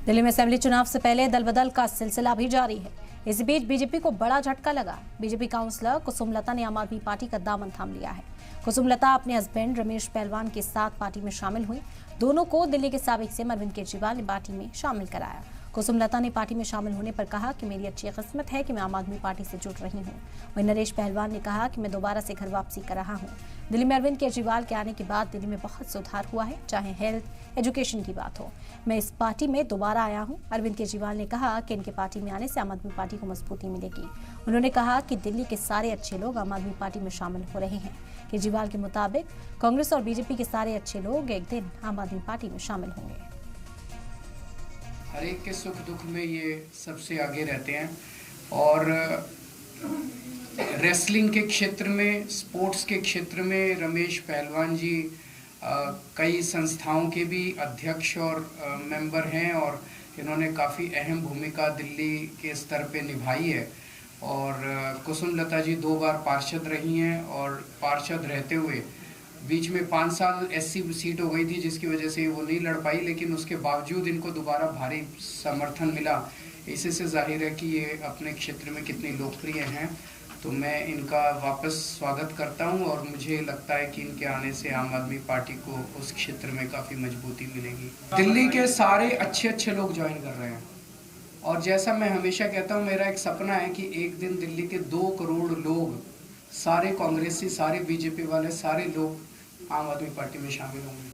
दिल्ली में असेंबली चुनाव से पहले दल बदल का सिलसिला भी जारी है। इसी बीच बीजेपी को बड़ा झटका लगा। बीजेपी काउंसलर कुसुमलता ने आम आदमी पार्टी का दामन थाम लिया है। कुसुमलता अपने हस्बैंड रमेश पहलवान के साथ पार्टी में शामिल हुई। दोनों को दिल्ली के साबिक सीएम अरविंद केजरीवाल ने पार्टी में शामिल कराया। कुसुमलता ने पार्टी में शामिल होने पर कहा कि मेरी अच्छी किस्मत है कि मैं आम आदमी पार्टी से जुड़ रही हूं। वहीं नरेश पहलवान ने कहा कि मैं दोबारा से घर वापसी कर रहा हूं। दिल्ली में अरविंद केजरीवाल के आने के बाद दिल्ली में बहुत सुधार हुआ है, चाहे हेल्थ एजुकेशन की बात हो। मैं इस पार्टी में दोबारा आया हूं। अरविंद केजरीवाल ने कहा कि इनके पार्टी में आने से आम आदमी पार्टी को मजबूती मिलेगी। उन्होंने कहा कि दिल्ली के सारे अच्छे लोग आम आदमी पार्टी में शामिल हो रहे हैं। केजरीवाल के मुताबिक कांग्रेस और बीजेपी के सारे अच्छे लोग एक दिन आम आदमी पार्टी में शामिल होंगे। हर एक के सुख दुख में ये सबसे आगे रहते हैं और रेसलिंग के क्षेत्र में, स्पोर्ट्स के क्षेत्र में रमेश पहलवान जी कई संस्थाओं के भी अध्यक्ष और मेंबर हैं और इन्होंने काफ़ी अहम भूमिका दिल्ली के स्तर पे निभाई है। और कुसुमलता जी 2 बार पार्षद रही हैं और पार्षद रहते हुए बीच में 5 साल एससी सीट हो गई थी जिसकी वजह से वो नहीं लड़ पाई, लेकिन उसके बावजूद इनको दोबारा भारी समर्थन मिला। इसी से जाहिर है कि ये अपने क्षेत्र में कितनी लोकप्रिय हैं। तो मैं इनका वापस स्वागत करता हूं और मुझे लगता है कि इनके आने से आम आदमी पार्टी को उस क्षेत्र में काफ़ी मजबूती मिलेगी। दिल्ली के सारे अच्छे लोग ज्वाइन कर रहे हैं और जैसा मैं हमेशा कहता हूं, मेरा एक सपना है कि एक दिन दिल्ली के 2 करोड़ लोग, सारे कांग्रेसी, सारे बीजेपी वाले, सारे लोग आम आदमी पार्टी में शामिल होंगे।